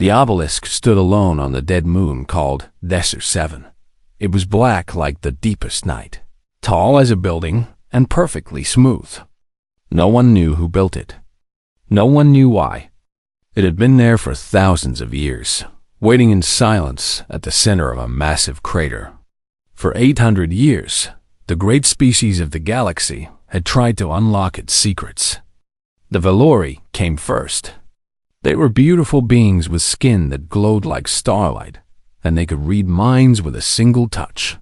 The obelisk stood alone on the dead moon called Desert 7. It was black like the deepest night, tall as a building, and perfectly smooth. No one knew who built it. No one knew why. It had been there for thousands of years, waiting in silence at the center of a massive crater. For 800 years, the great species of the galaxy had tried to unlock its secrets. The Valori came first. They were beautiful beings with skin that glowed like starlight, and they could read minds with a single touch.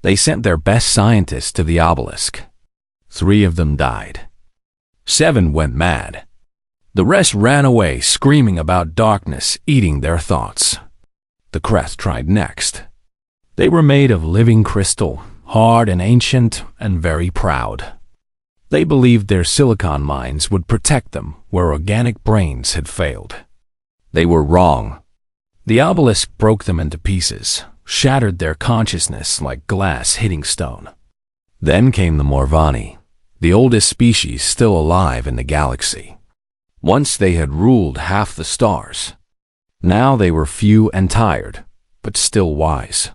They sent their best scientists to the obelisk. 3 of them died. 7 went mad. The rest ran away, screaming about darkness eating their thoughts. The Crest tried next. They were made of living crystal, hard and ancient and very proud. They believed their silicon minds would protect them where organic brains had failed. They were wrong. The obelisk broke them into pieces, shattered their consciousness like glass hitting stone. Then came the Morvani, the oldest species still alive in the galaxy. Once they had ruled half the stars. Now they were few and tired, but still wise.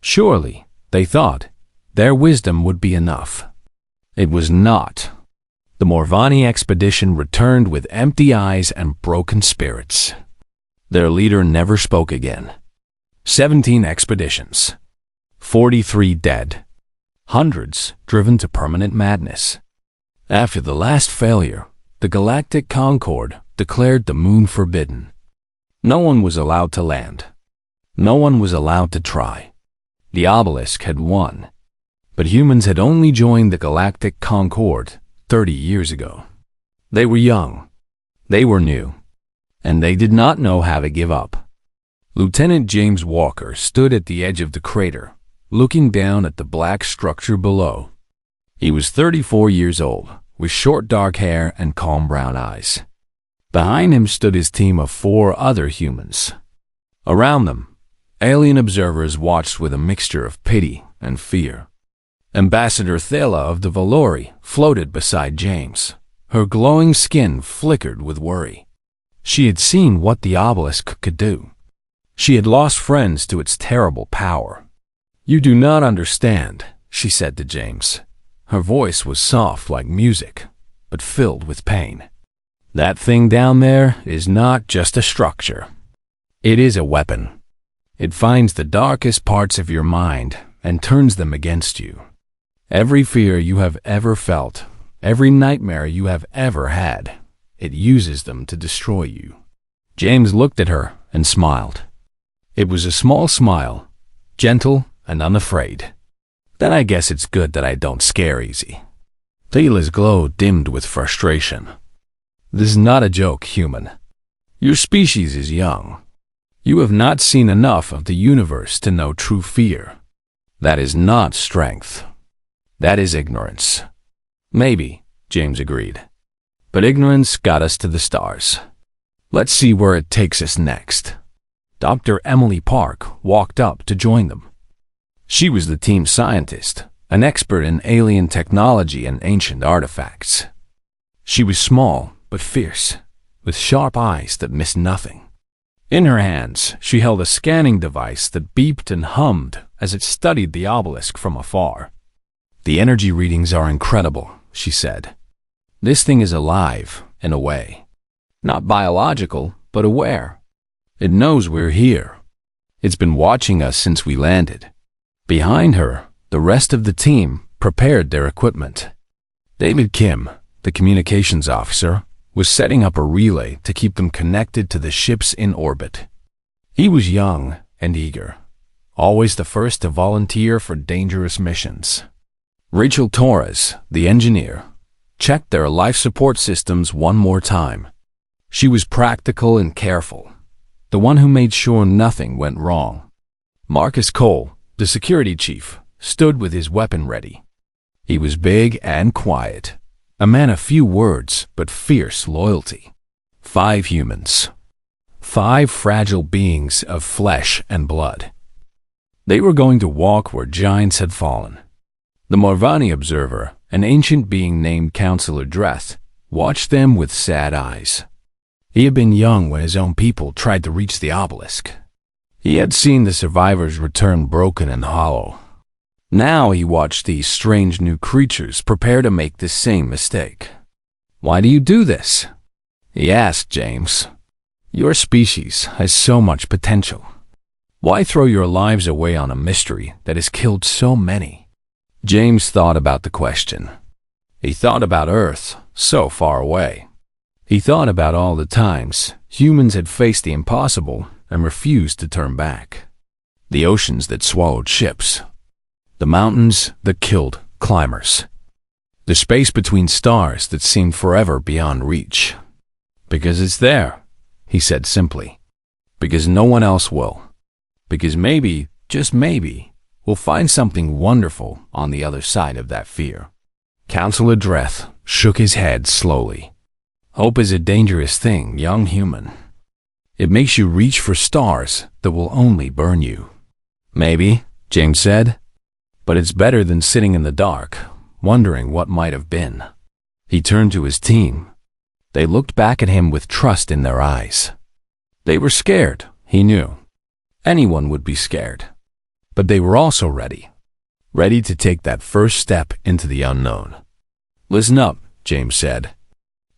Surely, they thought, their wisdom would be enough. It was not. The Morvani expedition returned with empty eyes and broken spirits. Their leader never spoke again. 17 expeditions. 43 dead. Hundreds driven to permanent madness. After the last failure, the Galactic Concord declared the moon forbidden. No one was allowed to land. No one was allowed to try. The obelisk had won. But humans had only joined the Galactic Concord 30 years ago. They were young. They were new. And they did not know how to give up. Lieutenant James Walker stood at the edge of the crater, looking down at the black structure below. He was 34 years old, with short dark hair and calm brown eyes. Behind him stood his team of 4 other humans. Around them, alien observers watched with a mixture of pity and fear. Ambassador Thela of the Valori floated beside James. Her glowing skin flickered with worry. She had seen what the obelisk could do. She had lost friends to its terrible power. "You do not understand," she said to James. Her voice was soft like music, but filled with pain. "That thing down there is not just a structure. It is a weapon. It finds the darkest parts of your mind and turns them against you. Every fear you have ever felt, every nightmare you have ever had, it uses them to destroy you." James looked at her and smiled. It was a small smile, gentle and unafraid. "Then I guess it's good that I don't scare easy." Thela's glow dimmed with frustration. "This is not a joke, human. Your species is young. You have not seen enough of the universe to know true fear. That is not strength. That is ignorance." "Maybe," James agreed. "But ignorance got us to the stars. Let's see where it takes us next." Dr. Emily Park walked up to join them. She was the team scientist, an expert in alien technology and ancient artifacts. She was small but fierce, with sharp eyes that missed nothing. In her hands, she held a scanning device that beeped and hummed as it studied the obelisk from afar. "The energy readings are incredible," she said. "This thing is alive, in a way. Not biological, but aware. It knows we're here. It's been watching us since we landed." Behind her, the rest of the team prepared their equipment. David Kim, the communications officer, was setting up a relay to keep them connected to the ships in orbit. He was young and eager, always the first to volunteer for dangerous missions. Rachel Torres, the engineer, checked their life support systems one more time. She was practical and careful, the one who made sure nothing went wrong. Marcus Cole, the security chief, stood with his weapon ready. He was big and quiet, a man of few words but fierce loyalty. 5 humans. 5 fragile beings of flesh and blood. They were going to walk where giants had fallen. The Morvani observer, an ancient being named Counselor Dreth, watched them with sad eyes. He had been young when his own people tried to reach the obelisk. He had seen the survivors return broken and hollow. Now he watched these strange new creatures prepare to make the same mistake. "Why do you do this?" he asked James. "Your species has so much potential. Why throw your lives away on a mystery that has killed so many?" James thought about the question. He thought about Earth, so far away. He thought about all the times humans had faced the impossible and refused to turn back. The oceans that swallowed ships. The mountains that killed climbers. The space between stars that seemed forever beyond reach. "Because it's there," he said simply. "Because no one else will. Because maybe, just maybe, we'll find something wonderful on the other side of that fear." Counselor Dreth shook his head slowly. "Hope is a dangerous thing, young human. It makes you reach for stars that will only burn you." "Maybe," James said, "but it's better than sitting in the dark, wondering what might have been." He turned to his team. They looked back at him with trust in their eyes. They were scared, he knew. Anyone would be scared. But they were also ready. Ready to take that first step into the unknown. "Listen up," James said.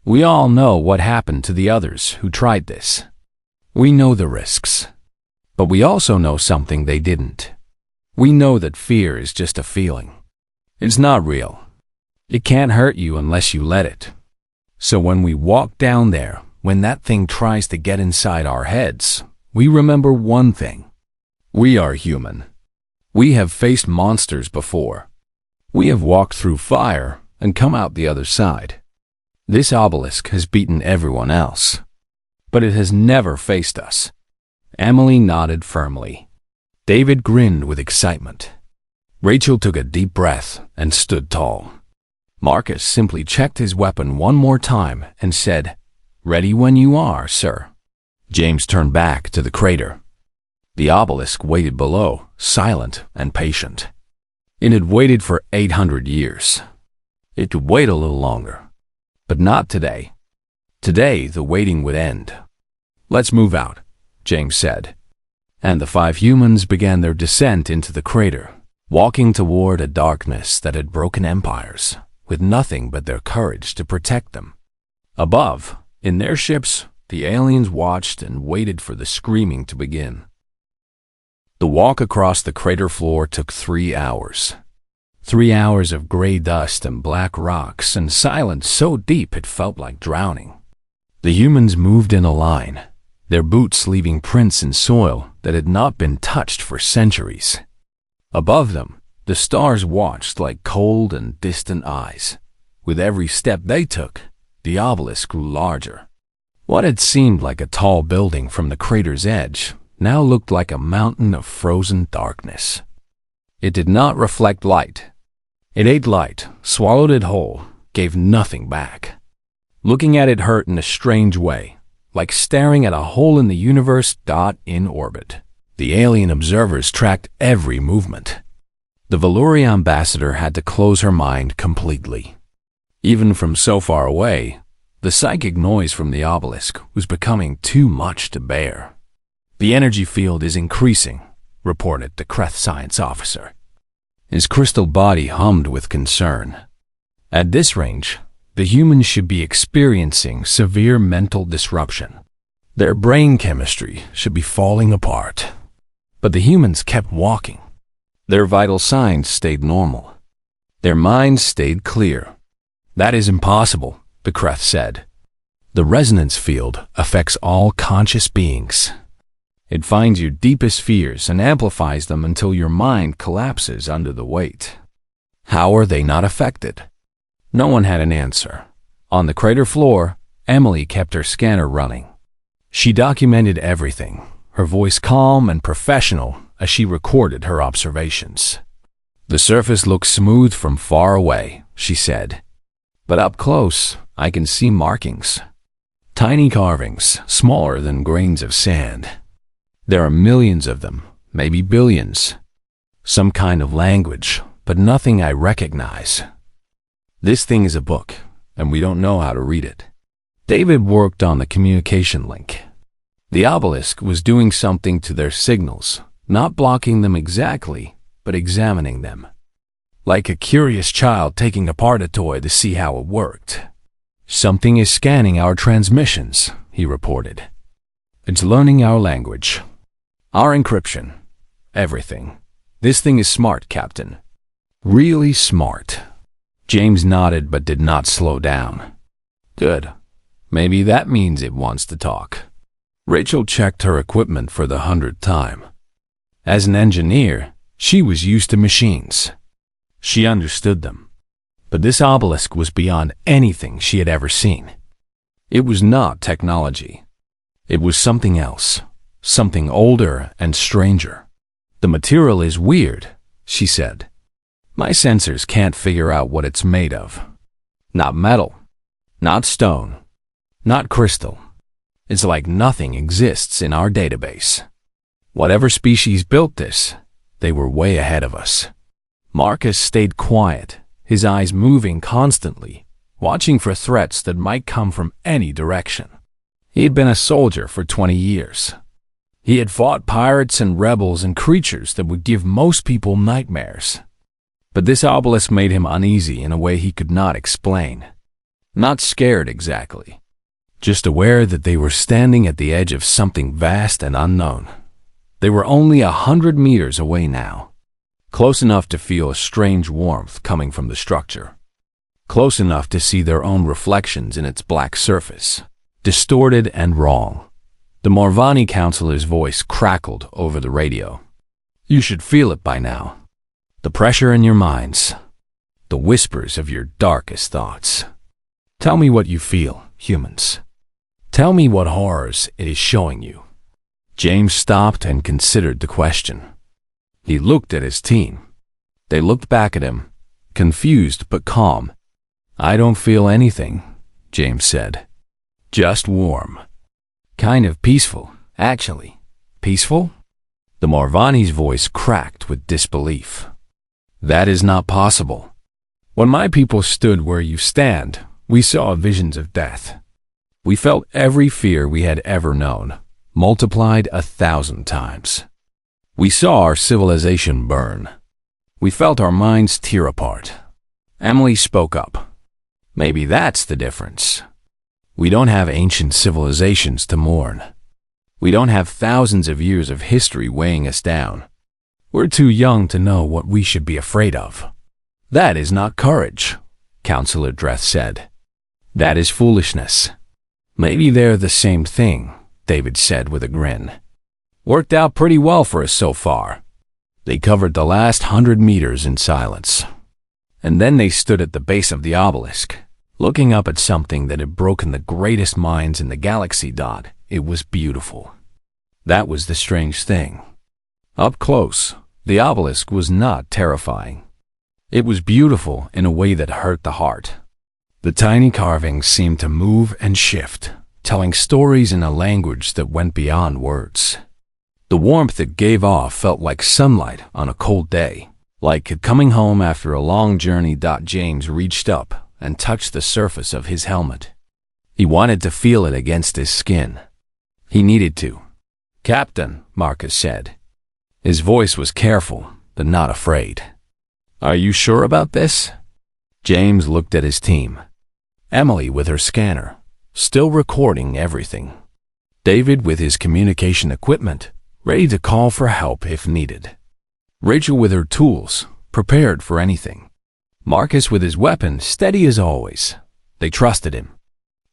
"We all know what happened to the others who tried this. We know the risks. But we also know something they didn't. We know that fear is just a feeling. It's not real. It can't hurt you unless you let it. So when we walk down there, when that thing tries to get inside our heads, we remember one thing. We are human. We have faced monsters before. We have walked through fire and come out the other side. This obelisk has beaten everyone else. But it has never faced us." Emily nodded firmly. David grinned with excitement. Rachel took a deep breath and stood tall. Marcus simply checked his weapon one more time and said, "Ready when you are, sir." James turned back to the crater. The obelisk waited below, silent and patient. It had waited for 800 years. It could wait a little longer. But not today. Today, the waiting would end. "Let's move out," James said. And the 5 humans began their descent into the crater, walking toward a darkness that had broken empires, with nothing but their courage to protect them. Above, in their ships, the aliens watched and waited for the screaming to begin. The walk across the crater floor took 3 hours. 3 hours of gray dust and black rocks and silence so deep it felt like drowning. The humans moved in a line, their boots leaving prints in soil that had not been touched for centuries. Above them, the stars watched like cold and distant eyes. With every step they took, the obelisk grew larger. What had seemed like a tall building from the crater's edge now looked like a mountain of frozen darkness. It did not reflect light. It ate light, swallowed it whole, gave nothing back. Looking at it hurt in a strange way, like staring at a hole in the universe in orbit. The alien observers tracked every movement. The Valuri ambassador had to close her mind completely. Even from so far away, the psychic noise from the obelisk was becoming too much to bear. "The energy field is increasing," reported the Kreth science officer. His crystal body hummed with concern. At this range, the humans should be experiencing severe mental disruption. Their brain chemistry should be falling apart. But the humans kept walking. Their vital signs stayed normal. Their minds stayed clear. "That is impossible," the Kreth said. "The resonance field affects all conscious beings. It finds your deepest fears and amplifies them until your mind collapses under the weight." How are they not affected? No one had an answer. On the crater floor, Emily kept her scanner running. She documented everything, her voice calm and professional as she recorded her observations. "The surface looks smooth from far away," she said. "But up close, I can see markings. Tiny carvings, smaller than grains of sand. There are millions of them, maybe billions. Some kind of language, but nothing I recognize. This thing is a book, and we don't know how to read it." David worked on the communication link. The obelisk was doing something to their signals, not blocking them exactly, but examining them. Like a curious child taking apart a toy to see how it worked. "Something is scanning our transmissions," he reported. "It's learning our language. Our encryption. Everything. This thing is smart, Captain. Really smart." James nodded but did not slow down. "Good. Maybe that means it wants to talk." Rachel checked her equipment for the 100th time. As an engineer, she was used to machines. She understood them. But this obelisk was beyond anything she had ever seen. It was not technology. It was something else, something older and stranger. "The material is weird," she said. "My sensors can't figure out what it's made of. Not metal, not stone, not crystal. It's like nothing exists in our database. Whatever species built this, they were way ahead of us." Marcus stayed quiet, his eyes moving constantly, watching for threats that might come from any direction. He had been a soldier for 20 years. He had fought pirates and rebels and creatures that would give most people nightmares. But this obelisk made him uneasy in a way he could not explain. Not scared exactly, just aware that they were standing at the edge of something vast and unknown. They were only 100 meters away now, close enough to feel a strange warmth coming from the structure, close enough to see their own reflections in its black surface, distorted and wrong. The Morvani counselor's voice crackled over the radio. "You should feel it by now. The pressure in your minds, the whispers of your darkest thoughts. Tell me what you feel, humans. Tell me what horrors it is showing you." James stopped and considered the question. He looked at his team. They looked back at him, confused but calm. "I don't feel anything," James said. "Just warm. Kind of peaceful, actually." "Peaceful?" The Morvani's voice cracked with disbelief. "That is not possible. When my people stood where you stand, we saw visions of death. We felt every fear we had ever known, multiplied 1,000 times. We saw our civilization burn. We felt our minds tear apart." Emily spoke up. "Maybe that's the difference. We don't have ancient civilizations to mourn. We don't have thousands of years of history weighing us down. We're too young to know what we should be afraid of." "That is not courage," Counselor Dreth said. "That is foolishness." "Maybe they're the same thing," David said with a grin. "Worked out pretty well for us so far." They covered the last 100 meters in silence. And then they stood at the base of the obelisk, looking up at something that had broken the greatest minds in the galaxy. It was beautiful. That was the strange thing. Up close, the obelisk was not terrifying. It was beautiful in a way that hurt the heart. The tiny carvings seemed to move and shift, telling stories in a language that went beyond words. The warmth it gave off felt like sunlight on a cold day, like coming home after a long journey. James reached up and touched the surface of his helmet. He wanted to feel it against his skin. He needed to. "Captain," Marcus said. His voice was careful, but not afraid. "Are you sure about this?" James looked at his team. Emily with her scanner, still recording everything. David with his communication equipment, ready to call for help if needed. Rachel with her tools, prepared for anything. Marcus with his weapon, steady as always. They trusted him.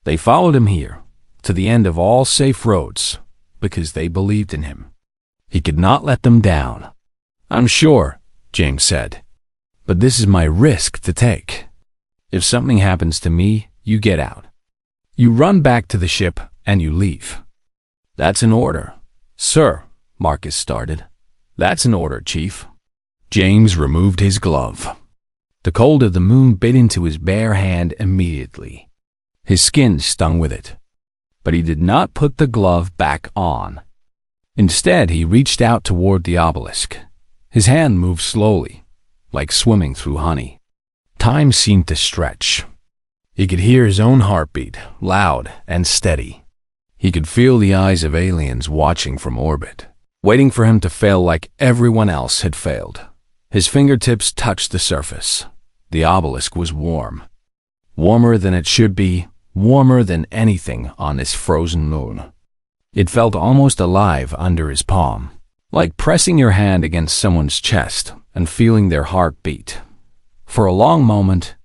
They followed him here, to the end of all safe roads, because they believed in him. He could not let them down. "I'm sure," James said, "but this is my risk to take. If something happens to me, you get out. You run back to the ship and you leave." "That's an order." "Sir," Marcus started. "That's an order, Chief." James removed his glove. The cold of the moon bit into his bare hand immediately. His skin stung with it. But he did not put the glove back on. Instead, he reached out toward the obelisk. His hand moved slowly, like swimming through honey. Time seemed to stretch. He could hear his own heartbeat, loud and steady. He could feel the eyes of aliens watching from orbit, waiting for him to fail like everyone else had failed. His fingertips touched the surface. The obelisk was warm. Warmer than it should be, warmer than anything on this frozen moon. It felt almost alive under his palm, like pressing your hand against someone's chest and feeling their heart beat. For a long moment,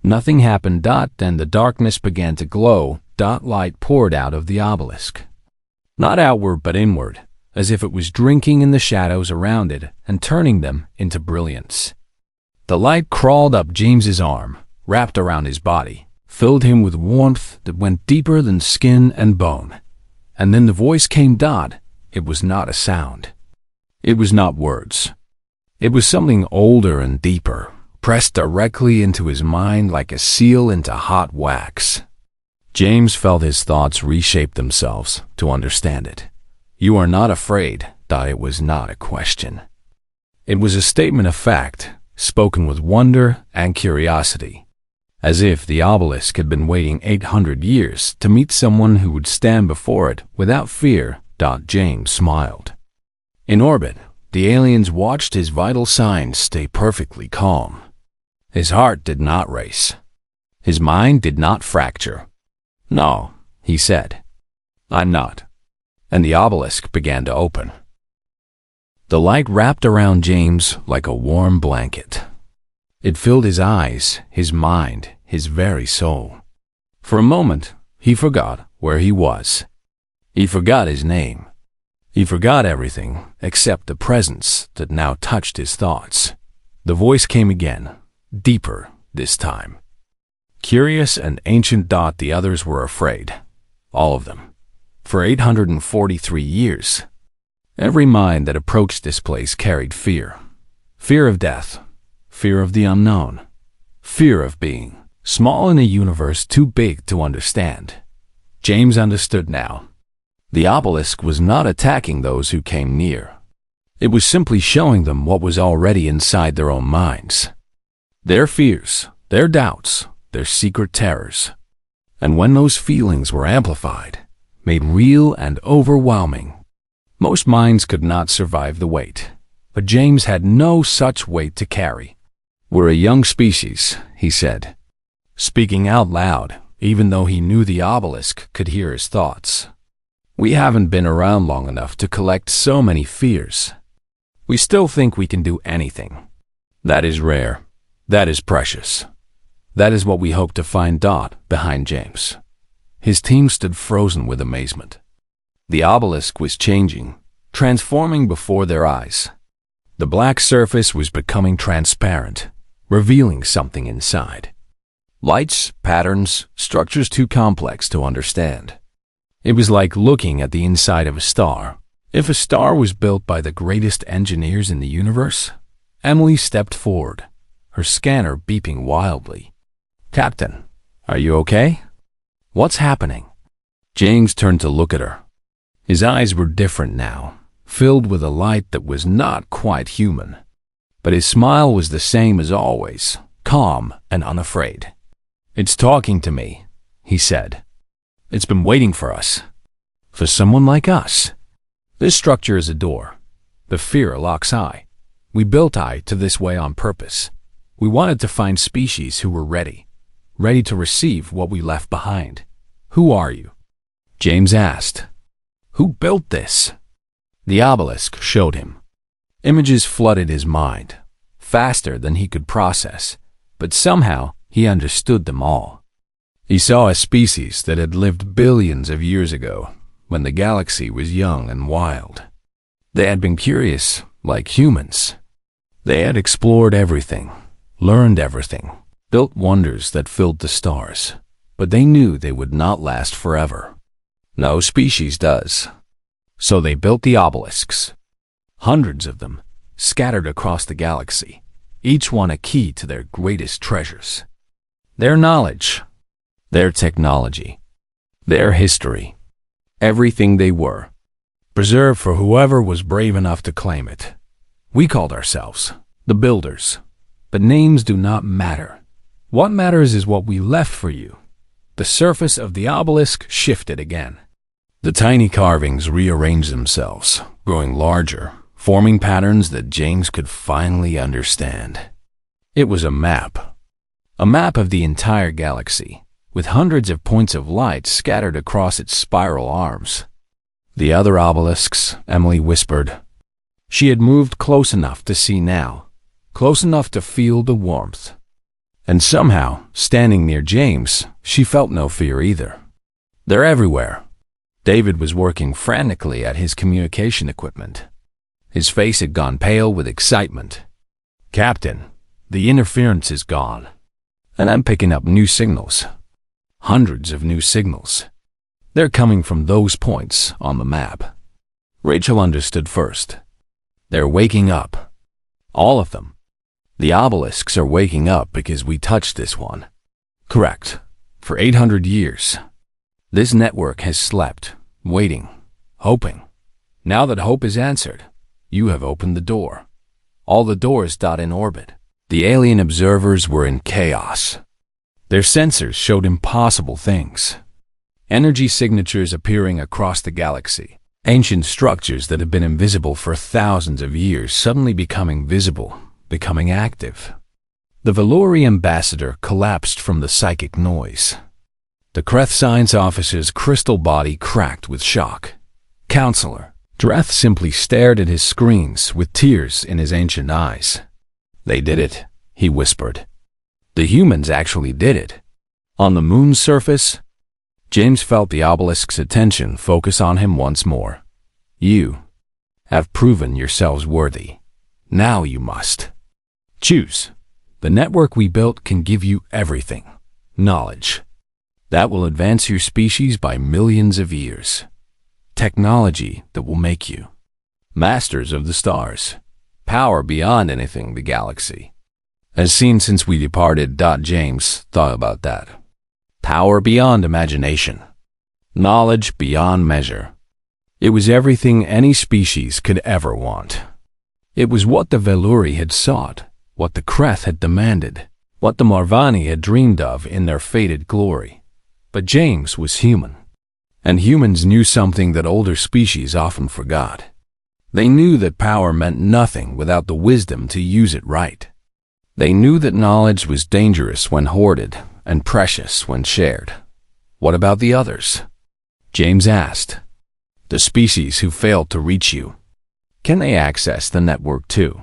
nothing happened. And the darkness began to glow. Light poured out of the obelisk. Not outward but inward, as if it was drinking in the shadows around it and turning them into brilliance. The light crawled up James's arm, wrapped around his body, filled him with warmth that went deeper than skin and bone. And then the voice came. It was not a sound. It was not words. It was something older and deeper, pressed directly into his mind like a seal into hot wax. James felt his thoughts reshape themselves to understand it. You are not afraid. It was not a question. It was a statement of fact, spoken with wonder and curiosity, as if the obelisk had been waiting 800 years to meet someone who would stand before it without fear. James smiled. In orbit, the aliens watched his vital signs stay perfectly calm. His heart did not race. His mind did not fracture. No, he said. I'm not. And the obelisk began to open. The light wrapped around James like a warm blanket. It filled his eyes, his mind, his very soul. For a moment, he forgot where he was. He forgot his name. He forgot everything except the presence that now touched his thoughts. The voice came again, deeper this time. Curious and ancient. The others were afraid. All of them. For 843 years. Every mind that approached this place carried fear. Fear of death. Fear of the unknown. Fear of being small in a universe too big to understand. James understood now. The obelisk was not attacking those who came near. It was simply showing them what was already inside their own minds. Their fears, their doubts, their secret terrors. And when those feelings were amplified, made real and overwhelming, most minds could not survive the weight. But James had no such weight to carry. We're a young species, he said, speaking out loud, even though he knew the obelisk could hear his thoughts. We haven't been around long enough to collect so many fears. We still think we can do anything. That is rare. That is precious. That is what we hope to find. Behind James. His team stood frozen with amazement. The obelisk was changing, transforming before their eyes. The black surface was becoming transparent, revealing something inside. Lights, patterns, structures too complex to understand. It was like looking at the inside of a star. If a star was built by the greatest engineers in the universe, Emily stepped forward, her scanner beeping wildly. Captain, are you okay? What's happening? James turned to look at her. His eyes were different now, filled with a light that was not quite human. But his smile was the same as always, calm and unafraid. It's talking to me, he said. It's been waiting for us. For someone like us. This structure is a door. The fear locks eye. We built eye to this way on purpose. We wanted to find species who were ready to receive what we left behind. Who are you? James asked. Who built this? The obelisk showed him. Images flooded his mind, faster than he could process, but somehow he understood them all. He saw a species that had lived billions of years ago, when the galaxy was young and wild. They had been curious, like humans. They had explored everything, learned everything, built wonders that filled the stars, but they knew they would not last forever. No species does. So they built the obelisks. Hundreds of them, scattered across the galaxy, each one a key to their greatest treasures. Their knowledge, their technology, their history, everything they were, preserved for whoever was brave enough to claim it. We called ourselves the Builders, but names do not matter. What matters is what we left for you. The surface of the obelisk shifted again. The tiny carvings rearranged themselves, growing larger, forming patterns that James could finally understand. It was a map of the entire galaxy, with hundreds of points of light scattered across its spiral arms. The other obelisks, Emily whispered. She had moved close enough to see now, close enough to feel the warmth. And somehow, standing near James, she felt no fear either. They're everywhere. David was working frantically at his communication equipment. His face had gone pale with excitement. Captain, the interference is gone, and I'm picking up new signals. Hundreds of new signals. They're coming from those points on the map. Rachel understood first. They're waking up. All of them. The obelisks are waking up because we touched this one. Correct. For 800 years. This network has slept, waiting, hoping. Now that hope is answered, you have opened the door. All the doors dot in orbit. The alien observers were in chaos. Their sensors showed impossible things. Energy signatures appearing across the galaxy. Ancient structures that had been invisible for thousands of years suddenly becoming visible, becoming active. The Valori ambassador collapsed from the psychic noise. The Kreth science officer's crystal body cracked with shock. Counselor, Dreth simply stared at his screens with tears in his ancient eyes. They did it, he whispered. The humans actually did it. On the moon's surface, James felt the obelisk's attention focus on him once more. You have proven yourselves worthy. Now you must choose. The network we built can give you everything. Knowledge. That will advance your species by millions of years. Technology that will make you masters of the stars. Power beyond anything the galaxy has seen since we departed. James thought about that. Power beyond imagination. Knowledge beyond measure. It was everything any species could ever want. It was what the Valori had sought, what the Kreth had demanded, what the Marvani had dreamed of in their fated glory. But James was human, and humans knew something that older species often forgot. They knew that power meant nothing without the wisdom to use it right. They knew that knowledge was dangerous when hoarded and precious when shared. What about the others? James asked. The species who failed to reach you. Can they access the network too?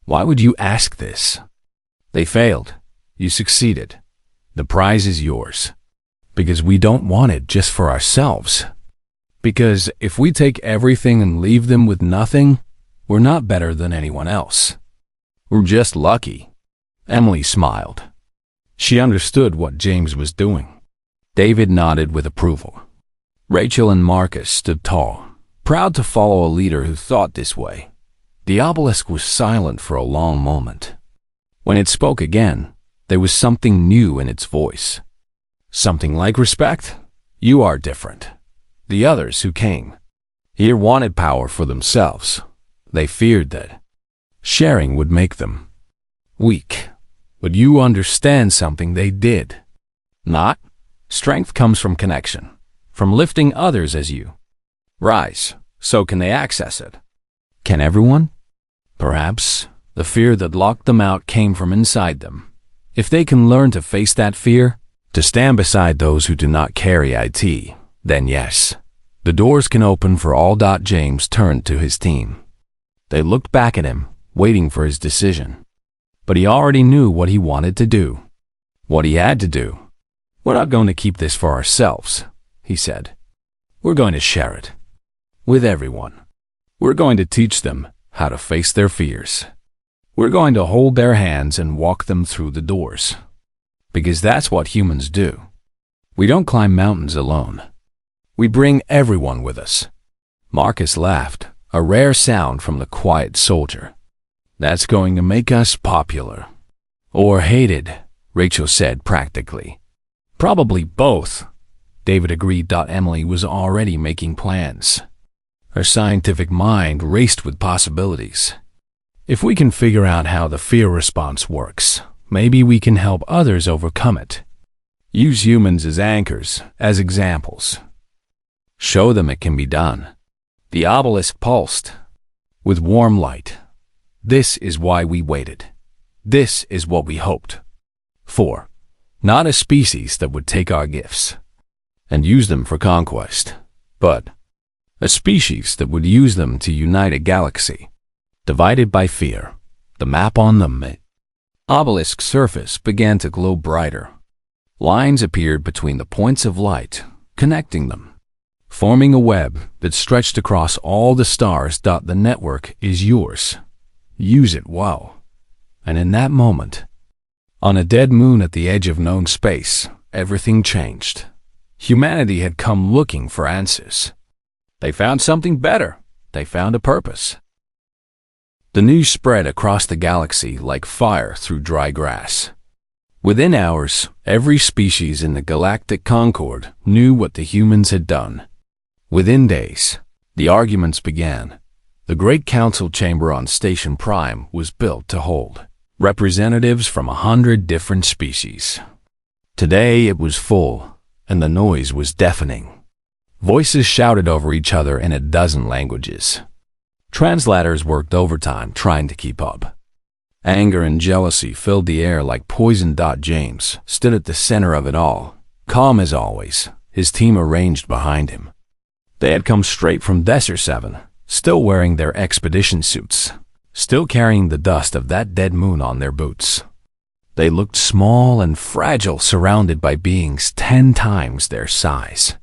Why would you ask this? They failed. You succeeded. The prize is yours. Because we don't want it just for ourselves. Because if we take everything and leave them with nothing, we're not better than anyone else. We're just lucky. Emily smiled. She understood what James was doing. David nodded with approval. Rachel and Marcus stood tall, proud to follow a leader who thought this way. The obelisk was silent for a long moment. When it spoke again, there was something new in its voice. Something like respect. You are different. The others who came here wanted power for themselves. They feared that sharing would make them weak. But you understand something they did. Not. Strength comes from connection, from lifting others as you rise. So can they access it? Can everyone? Perhaps the fear that locked them out came from inside them. If they can learn to face that fear, to stand beside those who do not carry IT, then yes, the doors can open for all. James turned to his team. They looked back at him, waiting for his decision. But he already knew what he wanted to do, what he had to do. We're not going to keep this for ourselves, he said. We're going to share it with everyone. We're going to teach them how to face their fears. We're going to hold their hands and walk them through the doors. Because that's what humans do. We don't climb mountains alone. We bring everyone with us. Marcus laughed, a rare sound from the quiet soldier. That's going to make us popular. Or hated, Rachel said practically. Probably both, David agreed. Emily was already making plans. Her scientific mind raced with possibilities. If we can figure out how the fear response works, maybe we can help others overcome it. Use humans as anchors, as examples. Show them it can be done. The obelisk pulsed with warm light. This is why we waited. This is what we hoped for. Not a species that would take our gifts and use them for conquest, but a species that would use them to unite a galaxy, divided by fear. The map on the obelisk's surface began to glow brighter. Lines appeared between the points of light, connecting them, forming a web that stretched across all the stars. The network is yours. Use it well. And in that moment, on a dead moon at the edge of known space, everything changed. Humanity had come looking for answers. They found something better. They found a purpose. The news spread across the galaxy like fire through dry grass. Within hours, every species in the galactic concord knew what the humans had done. Within days, the arguments began. The Great Council chamber on Station Prime was built to hold representatives from 100 different species. Today it was full, and the noise was deafening. Voices shouted over each other in a dozen languages. Translators worked overtime trying to keep up. Anger and jealousy filled the air like poison. James stood at the center of it all, calm as always, his team arranged behind him. They had come straight from Desert 7, still wearing their expedition suits, still carrying the dust of that dead moon on their boots. They looked small and fragile, surrounded by beings 10 times their size.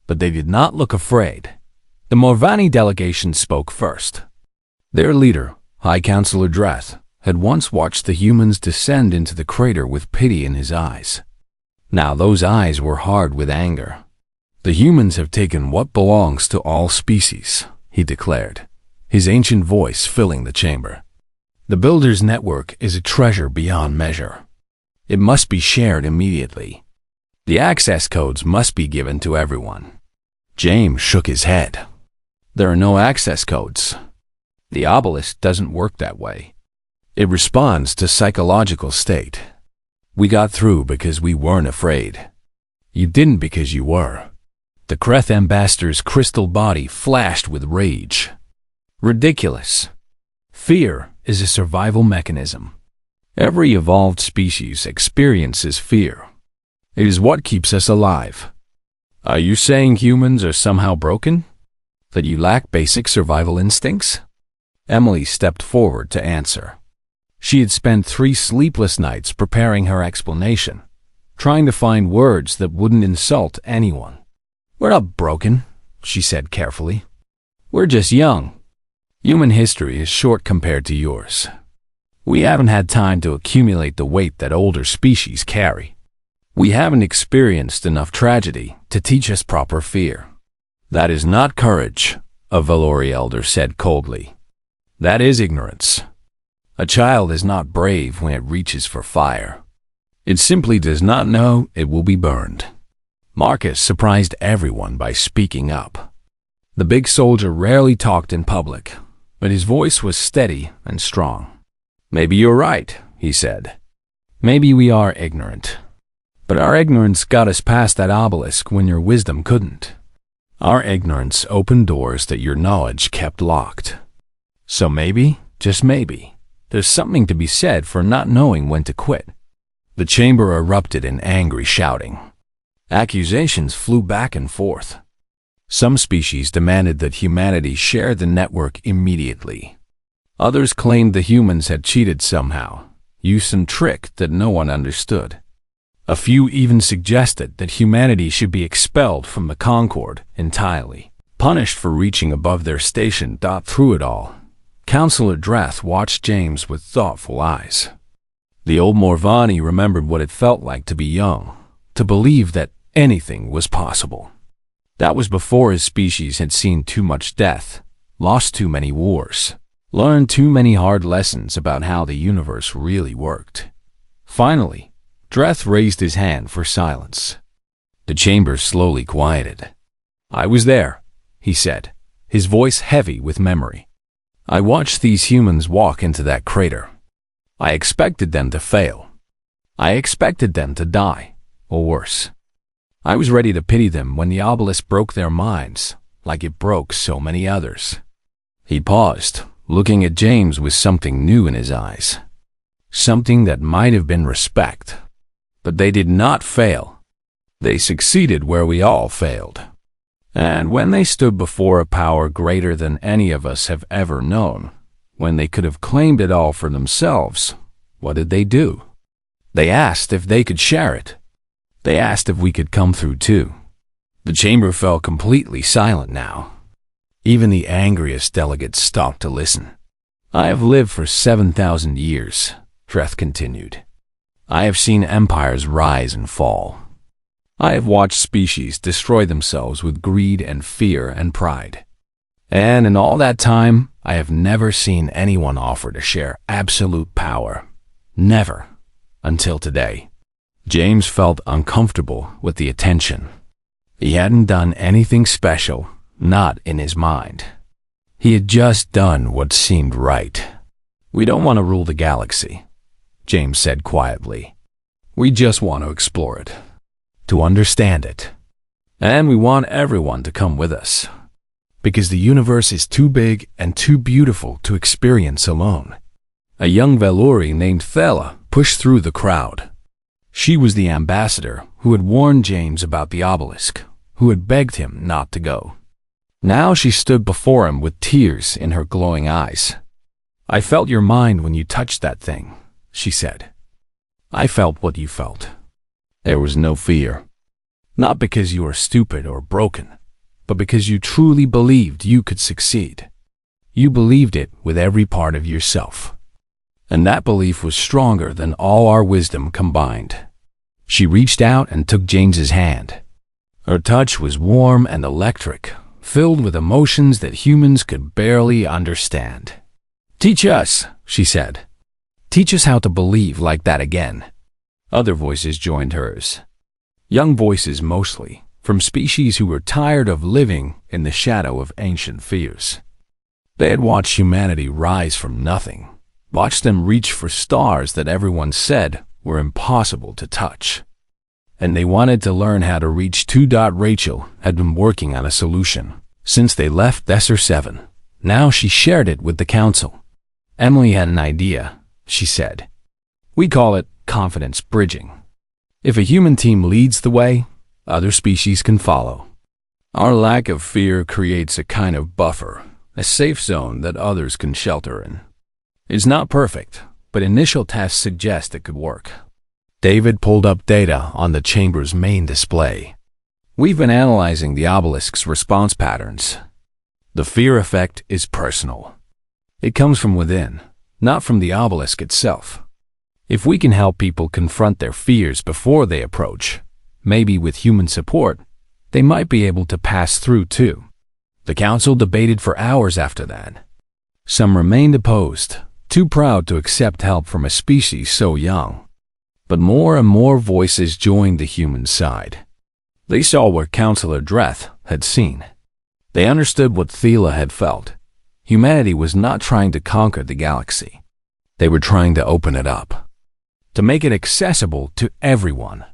But they did not look afraid. The Morvani delegation spoke first. Their leader, High Counselor Dreth, had once watched the humans descend into the crater with pity in his eyes. Now those eyes were hard with anger. The humans have taken what belongs to all species, he declared, his ancient voice filling the chamber. The Builder's network is a treasure beyond measure. It must be shared immediately. The access codes must be given to everyone. James shook his head. There are no access codes. The obelisk doesn't work that way. It responds to psychological state. We got through because we weren't afraid. You didn't because you were. The Kreth ambassador's crystal body flashed with rage. Ridiculous. Fear is a survival mechanism. Every evolved species experiences fear. It is what keeps us alive. Are you saying humans are somehow broken? That you lack basic survival instincts? Emily stepped forward to answer. She had spent 3 sleepless nights preparing her explanation, trying to find words that wouldn't insult anyone. We're not broken, she said carefully. We're just young. Human history is short compared to yours. We haven't had time to accumulate the weight that older species carry. We haven't experienced enough tragedy to teach us proper fear. That is not courage, a Valori elder said coldly. That is ignorance. A child is not brave when it reaches for fire. It simply does not know it will be burned. Marcus surprised everyone by speaking up. The big soldier rarely talked in public, but his voice was steady and strong. Maybe you're right, he said. Maybe we are ignorant. But our ignorance got us past that obelisk when your wisdom couldn't. Our ignorance opened doors that your knowledge kept locked. So maybe, just maybe, there's something to be said for not knowing when to quit. The chamber erupted in angry shouting. Accusations flew back and forth. Some species demanded that humanity share the network immediately. Others claimed the humans had cheated somehow, used some trick that no one understood. A few even suggested that humanity should be expelled from the Concord entirely, punished for reaching above their station. Through it all, Counselor Dreth watched James with thoughtful eyes. The old Morvani remembered what it felt like to be young, to believe that anything was possible. That was before his species had seen too much death, lost too many wars, learned too many hard lessons about how the universe really worked. Finally, Dreth raised his hand for silence. The chamber slowly quieted. I was there, he said, his voice heavy with memory. I watched these humans walk into that crater. I expected them to fail, I expected them to die, or worse. I was ready to pity them when the obelisk broke their minds, like it broke so many others. He paused, looking at James with something new in his eyes. Something that might have been respect. But they did not fail. They succeeded where we all failed. And when they stood before a power greater than any of us have ever known, when they could have claimed it all for themselves, what did they do? They asked if they could share it. They asked if we could come through too. The chamber fell completely silent now. Even the angriest delegates stopped to listen. I have lived for 7,000 years, Dreth continued. I have seen empires rise and fall. I have watched species destroy themselves with greed and fear and pride. And in all that time, I have never seen anyone offer to share absolute power. Never. Until today. James felt uncomfortable with the attention. He hadn't done anything special, not in his mind. He had just done what seemed right. We don't want to rule the galaxy, James said quietly. We just want to explore it, to understand it. And we want everyone to come with us, because the universe is too big and too beautiful to experience alone. A young Veluri named Thela pushed through the crowd. She was the ambassador who had warned James about the obelisk, who had begged him not to go. Now she stood before him with tears in her glowing eyes. I felt your mind when you touched that thing, she said. I felt what you felt. There was no fear. Not because you were stupid or broken, but because you truly believed you could succeed. You believed it with every part of yourself. And that belief was stronger than all our wisdom combined. She reached out and took James's hand. Her touch was warm and electric, filled with emotions that humans could barely understand. Teach us, she said. Teach us how to believe like that again. Other voices joined hers. Young voices mostly, from species who were tired of living in the shadow of ancient fears. They had watched humanity rise from nothing, watched them reach for stars that everyone said were impossible to touch. And they wanted to learn how to reach too. Rachel had been working on a solution since they left Desert 7. Now she shared it with the council. Emily had an idea, she said. We call it confidence bridging. If a human team leads the way, other species can follow. Our lack of fear creates a kind of buffer, a safe zone that others can shelter in. It's not perfect, but initial tests suggest it could work. David pulled up data on the chamber's main display. We've been analyzing the obelisk's response patterns. The fear effect is personal. It comes from within, not from the obelisk itself. If we can help people confront their fears before they approach, maybe with human support, they might be able to pass through too. The council debated for hours after that. Some remained opposed, too proud to accept help from a species so young. But more and more voices joined the human side. They saw what Counselor Dreth had seen. They understood what Thela had felt. Humanity was not trying to conquer the galaxy. They were trying to open it up, to make it accessible to everyone.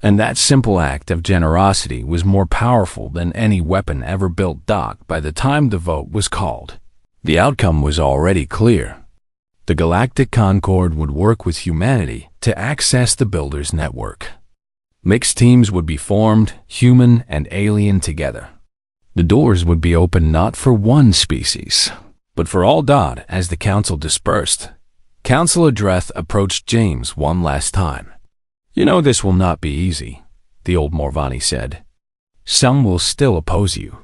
And that simple act of generosity was more powerful than any weapon ever built. By the time the vote was called, the outcome was already clear. The Galactic Concord would work with humanity to access the Builders' Network. Mixed teams would be formed, human and alien together. The doors would be open not for one species, but for all. As the council dispersed, Councilor Dreth approached James one last time. You know this will not be easy, the old Morvani said. Some will still oppose you.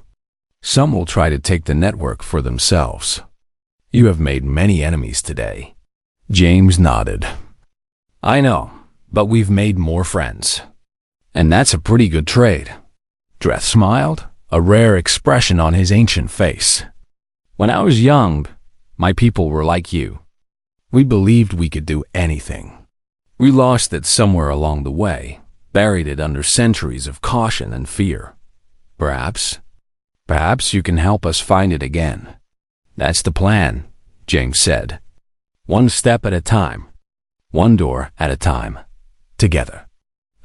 Some will try to take the network for themselves. You have made many enemies today. James nodded. I know, but we've made more friends. And that's a pretty good trade. Dreth smiled, a rare expression on his ancient face. When I was young, my people were like you. We believed we could do anything. We lost it somewhere along the way, buried it under centuries of caution and fear. Perhaps you can help us find it again. That's the plan, James said. One step at a time. One door at a time. together.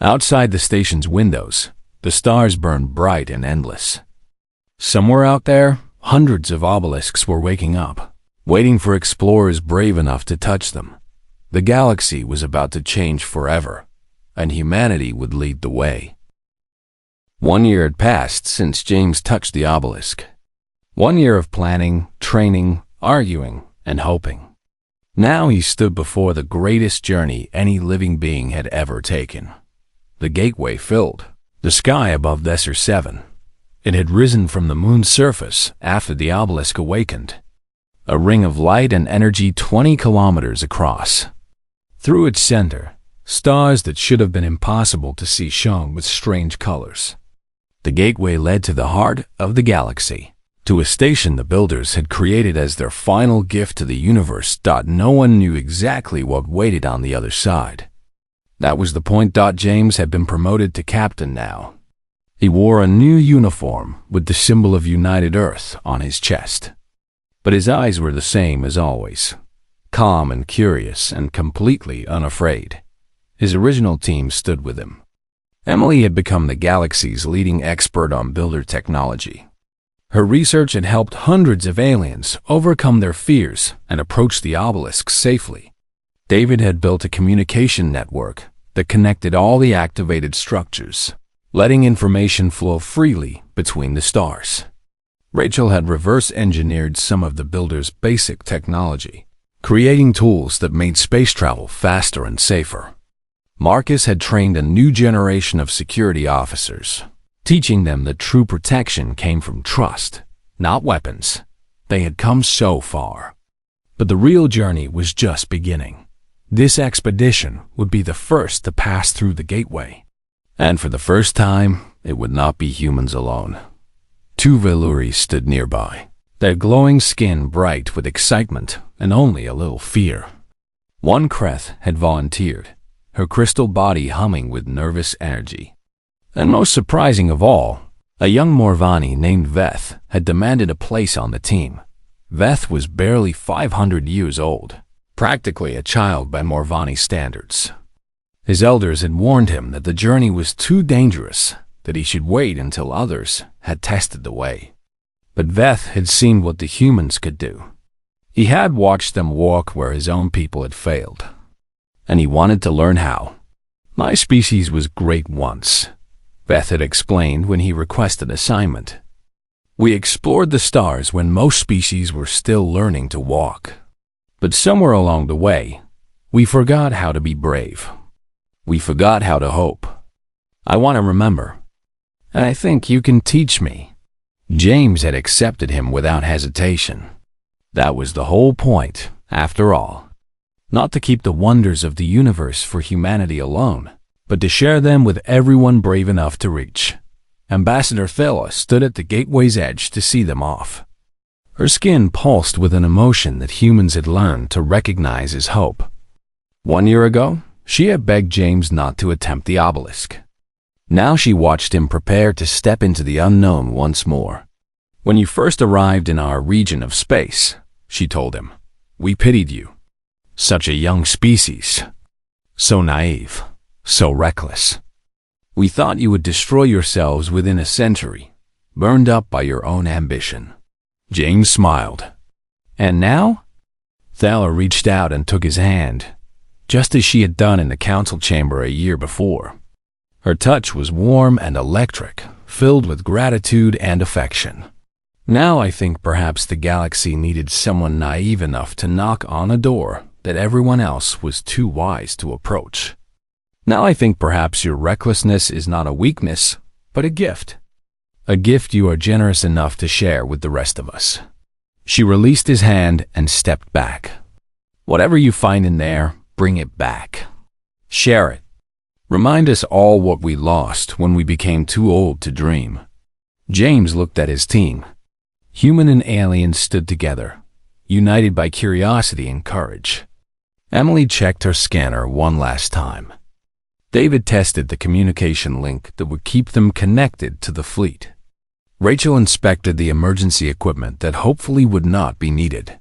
Outside the station's windows, the stars burned bright and endless. Somewhere out there, hundreds of obelisks were waking up, waiting for explorers brave enough to touch them. The galaxy was about to change forever, and humanity would lead the way. 1 year had passed since James touched the obelisk. 1 year of planning, training, arguing, and hoping. Now he stood before the greatest journey any living being had ever taken. The gateway filled the sky above Desert 7. It had risen from the moon's surface after the obelisk awakened, a ring of light and energy 20 kilometers across. Through its center, stars that should have been impossible to see shone with strange colors. The gateway led to the heart of the galaxy, to a station the builders had created as their final gift to the universe. No one knew exactly what waited on the other side. That was the point. James had been promoted to captain now. He wore a new uniform with the symbol of United Earth on his chest. But his eyes were the same as always, calm and curious and completely unafraid. His original team stood with him. Emily had become the galaxy's leading expert on builder technology. Her research had helped hundreds of aliens overcome their fears and approach the obelisk safely. David had built a communication network that connected all the activated structures, letting information flow freely between the stars. Rachel had reverse-engineered some of the builders' basic technology, creating tools that made space travel faster and safer. Marcus had trained a new generation of security officers, teaching them that true protection came from trust, not weapons. They had come so far. But the real journey was just beginning. This expedition would be the first to pass through the gateway. And for the first time, it would not be humans alone. 2 Velurii stood nearby, their glowing skin bright with excitement and only a little fear. One Kreth had volunteered, her crystal body humming with nervous energy. And most surprising of all, a young Morvani named Veth had demanded a place on the team. Veth was barely 500 years old, practically a child by Morvani standards. His elders had warned him that the journey was too dangerous, that he should wait until others had tested the way. But Veth had seen what the humans could do. He had watched them walk where his own people had failed, and he wanted to learn how. My species was great once, Veth had explained when he requested assignment. We explored the stars when most species were still learning to walk. But somewhere along the way, we forgot how to be brave. We forgot how to hope. I want to remember, and I think you can teach me. James had accepted him without hesitation. That was the whole point, after all. Not to keep the wonders of the universe for humanity alone, but to share them with everyone brave enough to reach. Ambassador Thela stood at the gateway's edge to see them off. Her skin pulsed with an emotion that humans had learned to recognize as hope. 1 year ago, she had begged James not to attempt the obelisk. Now she watched him prepare to step into the unknown once more. When you first arrived in our region of space, she told him, we pitied you. Such a young species. So naive. So reckless. We thought you would destroy yourselves within a century, burned up by your own ambition. James smiled. And now? Thala reached out and took his hand, just as she had done in the council chamber a year before. Her touch was warm and electric, filled with gratitude and affection. Now I think perhaps the galaxy needed someone naive enough to knock on a door that everyone else was too wise to approach. Now I think perhaps your recklessness is not a weakness, but a gift. A gift you are generous enough to share with the rest of us. She released his hand and stepped back. Whatever you find in there, bring it back. Share it. Remind us all what we lost when we became too old to dream. James looked at his team. Human and alien stood together, united by curiosity and courage. Emily checked her scanner one last time. David tested the communication link that would keep them connected to the fleet. Rachel inspected the emergency equipment that hopefully would not be needed.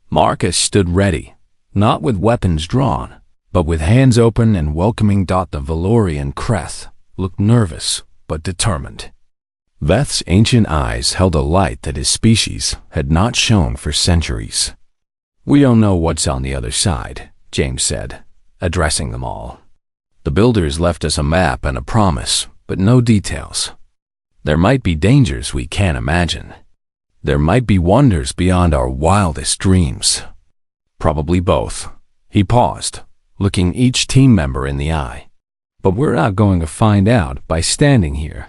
Marcus stood ready, not with weapons drawn, But with hands open and welcoming, the Valorian Kreth looked nervous but determined. Veth's ancient eyes held a light that his species had not shown for centuries. "We don't know what's on the other side," James said, addressing them all. "The builders left us a map and a promise, but no details. There might be dangers we can't imagine. There might be wonders beyond our wildest dreams. Probably both." He paused, looking each team member in the eye. "But we're not going to find out by standing here.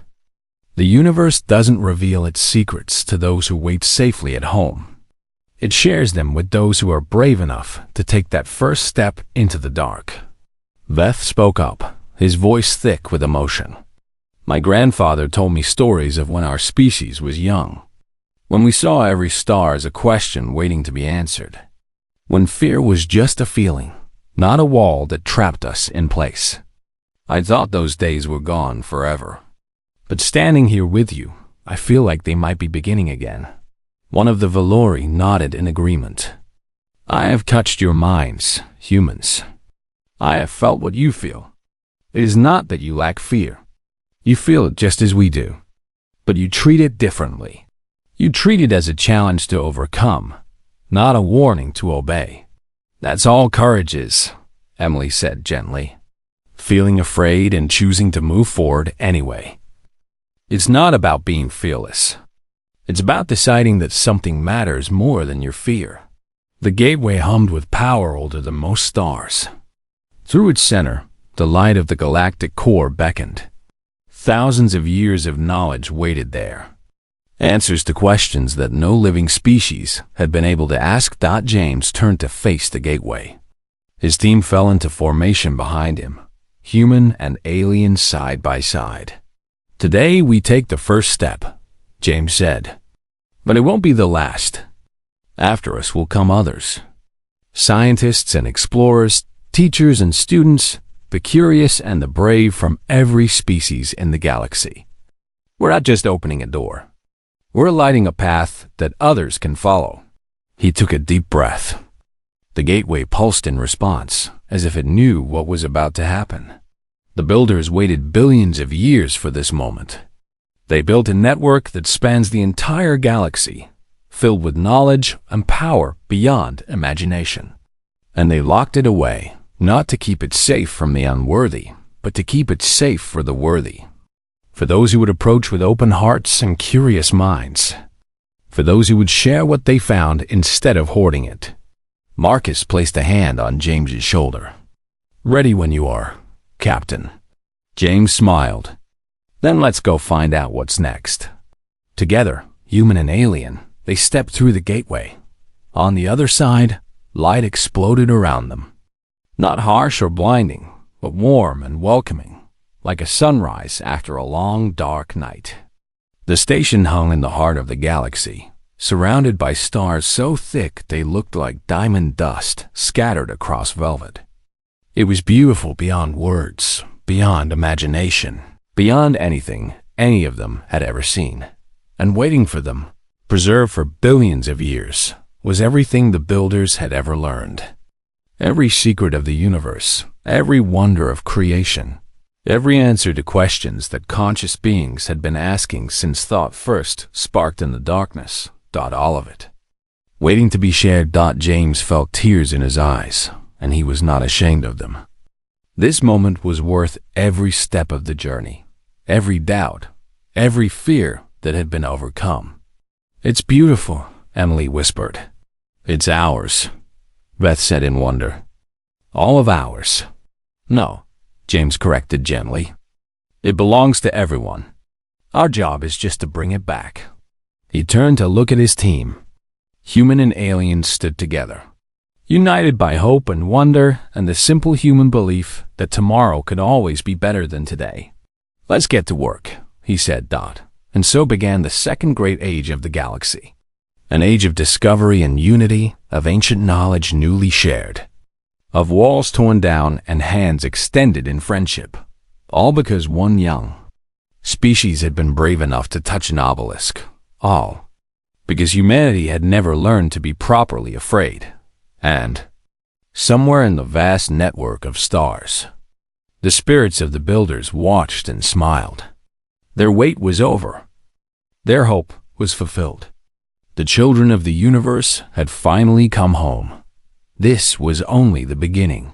The universe doesn't reveal its secrets to those who wait safely at home. It shares them with those who are brave enough to take that first step into the dark." Veth spoke up, his voice thick with emotion. "My grandfather told me stories of when our species was young, when we saw every star as a question waiting to be answered, when fear was just a feeling, not a wall that trapped us in place. I thought those days were gone forever. But standing here with you, I feel like they might be beginning again." One of the Valori nodded in agreement. "I have touched your minds, humans. I have felt what you feel. It is not that you lack fear. You feel it just as we do. But you treat it differently. You treat it as a challenge to overcome, not a warning to obey. That's all courage is," Emily said gently. "Feeling afraid and choosing to move forward anyway. It's not about being fearless. It's about deciding that something matters more than your fear." The gateway hummed with power older than most stars. Through its center, the light of the galactic core beckoned. Thousands of years of knowledge waited there. Answers to questions that no living species had been able to ask. James turned to face the gateway. His team fell into formation behind him, human and alien side by side. "Today we take the first step," James said. "But it won't be the last. After us will come others. Scientists and explorers, teachers and students, the curious and the brave from every species in the galaxy. We're not just opening a door. We're lighting a path that others can follow." He took a deep breath. The gateway pulsed in response, as if it knew what was about to happen. The builders waited billions of years for this moment. They built a network that spans the entire galaxy, filled with knowledge and power beyond imagination. And they locked it away, not to keep it safe from the unworthy, but to keep it safe for the worthy. For those who would approach with open hearts and curious minds. For those who would share what they found instead of hoarding it. Marcus placed a hand on James's shoulder. "Ready when you are, Captain." James smiled. "Then let's go find out what's next." Together, human and alien, they stepped through the gateway. On the other side, light exploded around them. Not harsh or blinding, but warm and welcoming, like a sunrise after a long, dark night. The station hung in the heart of the galaxy, surrounded by stars so thick they looked like diamond dust scattered across velvet. It was beautiful beyond words, beyond imagination, beyond anything any of them had ever seen. And waiting for them, preserved for billions of years, was everything the builders had ever learned. Every secret of the universe, every wonder of creation, every answer to questions that conscious beings had been asking since thought first sparked in the darkness. All of it. Waiting to be shared. James felt tears in his eyes, and he was not ashamed of them. This moment was worth every step of the journey, every doubt, every fear that had been overcome. "It's beautiful," Emily whispered. "It's ours," Beth said in wonder. "All of ours." "No," James corrected gently. "It belongs to everyone. Our job is just to bring it back." He turned to look at his team. Human and alien stood together, united by hope and wonder and the simple human belief that tomorrow could always be better than today. "Let's get to work," he said. And so began the second great age of the galaxy. An age of discovery and unity, of ancient knowledge newly shared, of walls torn down and hands extended in friendship, all because one young species had been brave enough to touch an obelisk. All because humanity had never learned to be properly afraid. And somewhere in the vast network of stars. The spirits of the builders watched and smiled. Their wait was over. Their hope was fulfilled. The children of the universe had finally come home. This was only the beginning.